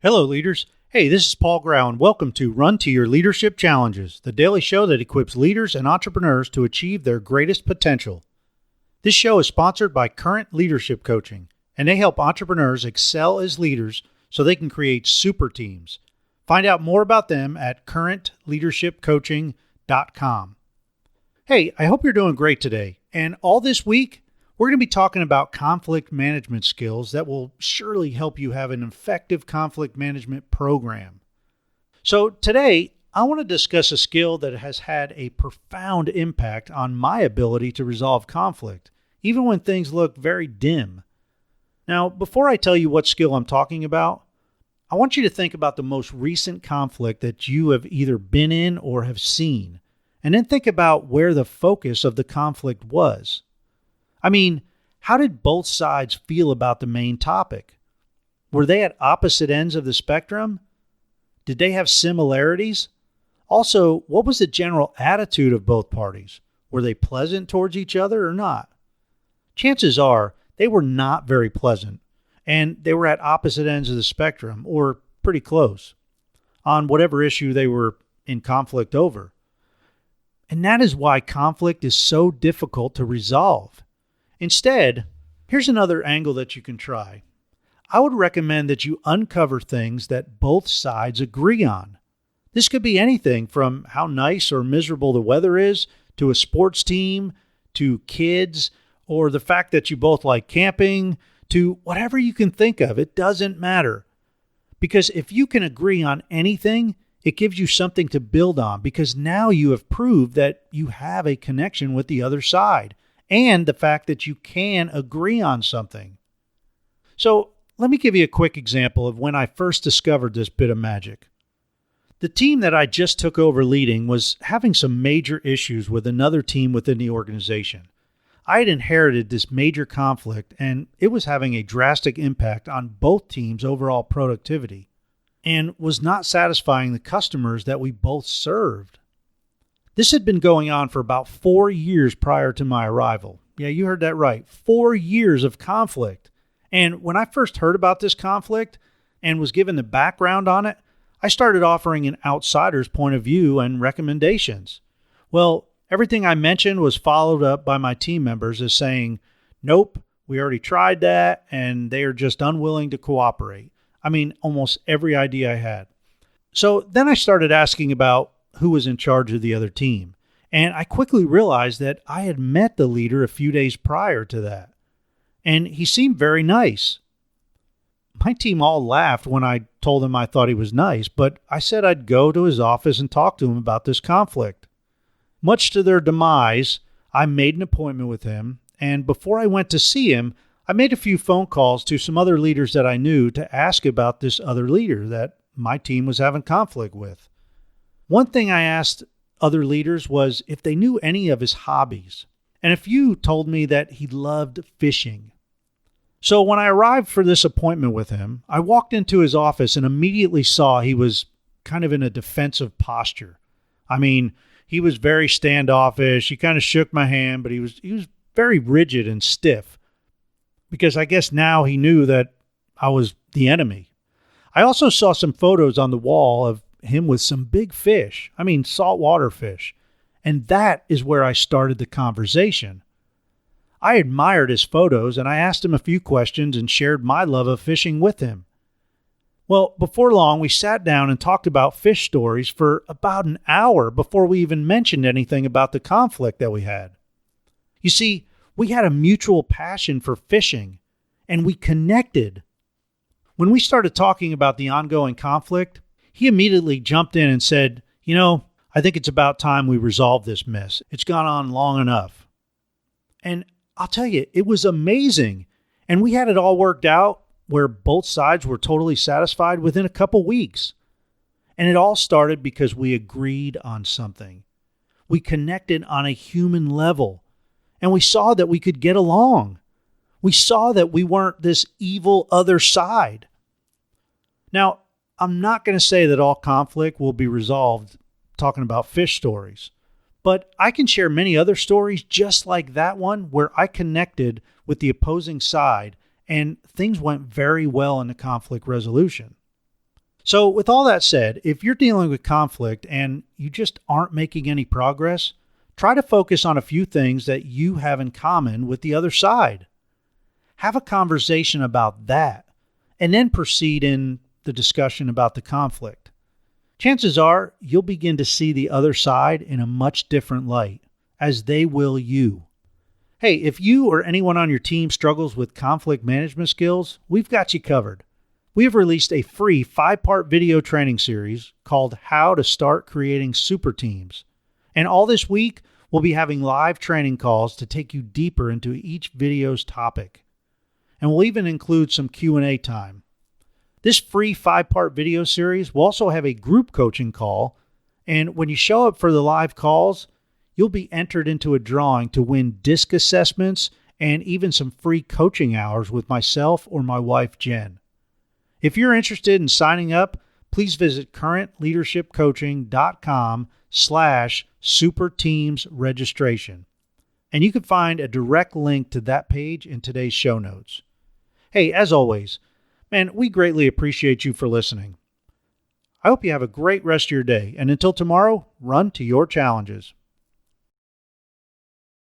Hello, leaders. Hey, this is Paul Grau, and welcome to Run to Your Leadership Challenges, the daily show that equips leaders and entrepreneurs to achieve their greatest potential. This show is sponsored by Current Leadership Coaching, and they help entrepreneurs excel as leaders so they can create super teams. Find out more about them at currentleadershipcoaching.com. Hey, I hope you're doing great today, and all this week, we're going to be talking about conflict management skills that will surely help you have an effective conflict management program. So today, I want to discuss a skill that has had a profound impact on my ability to resolve conflict, even when things look very dim. Now, before I tell you what skill I'm talking about, I want you to think about the most recent conflict that you have either been in or have seen, and then think about where the focus of the conflict was. I mean, how did both sides feel about the main topic? Were they at opposite ends of the spectrum? Did they have similarities? Also, what was the general attitude of both parties? Were they pleasant towards each other or not? Chances are they were not very pleasant, and they were at opposite ends of the spectrum, or pretty close, on whatever issue they were in conflict over. And that is why conflict is so difficult to resolve. Instead, here's another angle that you can try. I would recommend that you uncover things that both sides agree on. This could be anything from how nice or miserable the weather is, to a sports team, to kids, or the fact that you both like camping, to whatever you can think of. It doesn't matter. Because if you can agree on anything, it gives you something to build on, because now you have proved that you have a connection with the other side, and the fact that you can agree on something. So let me give you a quick example of when I first discovered this bit of magic. The team that I just took over leading was having some major issues with another team within the organization. I had inherited this major conflict, and it was having a drastic impact on both teams' overall productivity, and was not satisfying the customers that we both served. This had been going on for about 4 years prior to my arrival. Yeah, you heard that right. 4 years of conflict. And when I first heard about this conflict and was given the background on it, I started offering an outsider's point of view and recommendations. Well, everything I mentioned was followed up by my team members as saying, nope, we already tried that, and they are just unwilling to cooperate. I mean, almost every idea I had. So then I started asking about who was in charge of the other team. And I quickly realized that I had met the leader a few days prior to that. And he seemed very nice. My team all laughed when I told them I thought he was nice, but I said I'd go to his office and talk to him about this conflict. Much to their demise, I made an appointment with him, and before I went to see him, I made a few phone calls to some other leaders that I knew to ask about this other leader that my team was having conflict with. One thing I asked other leaders was if they knew any of his hobbies, and a few told me that he loved fishing. So when I arrived for this appointment with him, I walked into his office and immediately saw he was kind of in a defensive posture. I mean, he was very standoffish. He kind of shook my hand, but he was very rigid and stiff, because I guess now he knew that I was the enemy. I also saw some photos on the wall of him with some big fish. I mean, saltwater fish. And that is where I started the conversation. I admired his photos, and I asked him a few questions and shared my love of fishing with him. Well, before long, we sat down and talked about fish stories for about an hour before we even mentioned anything about the conflict that we had. You see, we had a mutual passion for fishing, and we connected. When we started talking about the ongoing conflict, he immediately jumped in and said, I think it's about time we resolve this mess. It's gone on long enough. And I'll tell you, it was amazing. And we had it all worked out where both sides were totally satisfied within a couple weeks. And it all started because we agreed on something. We connected on a human level. And we saw that we could get along. We saw that we weren't this evil other side. Now, I'm not going to say that all conflict will be resolved talking about fish stories, but I can share many other stories just like that one where I connected with the opposing side and things went very well in the conflict resolution. So with all that said, if you're dealing with conflict and you just aren't making any progress, try to focus on a few things that you have in common with the other side. Have a conversation about that, and then proceed in the discussion about the conflict. Chances are you'll begin to see the other side in a much different light, as they will you. Hey, if you or anyone on your team struggles with conflict management skills, we've got you covered. We have released a free 5-part video training series called How to Start Creating Super Teams. And all this week, we'll be having live training calls to take you deeper into each video's topic. And we'll even include some Q&A time. This free 5-part video series will also have a group coaching call, and when you show up for the live calls, you'll be entered into a drawing to win disc assessments and even some free coaching hours with myself or my wife, Jen. If you're interested in signing up, please visit currentleadershipcoaching.com/superteamsregistration. And you can find a direct link to that page in today's show notes. Hey, as always, man, we greatly appreciate you for listening. I hope you have a great rest of your day, and until tomorrow, run to your challenges.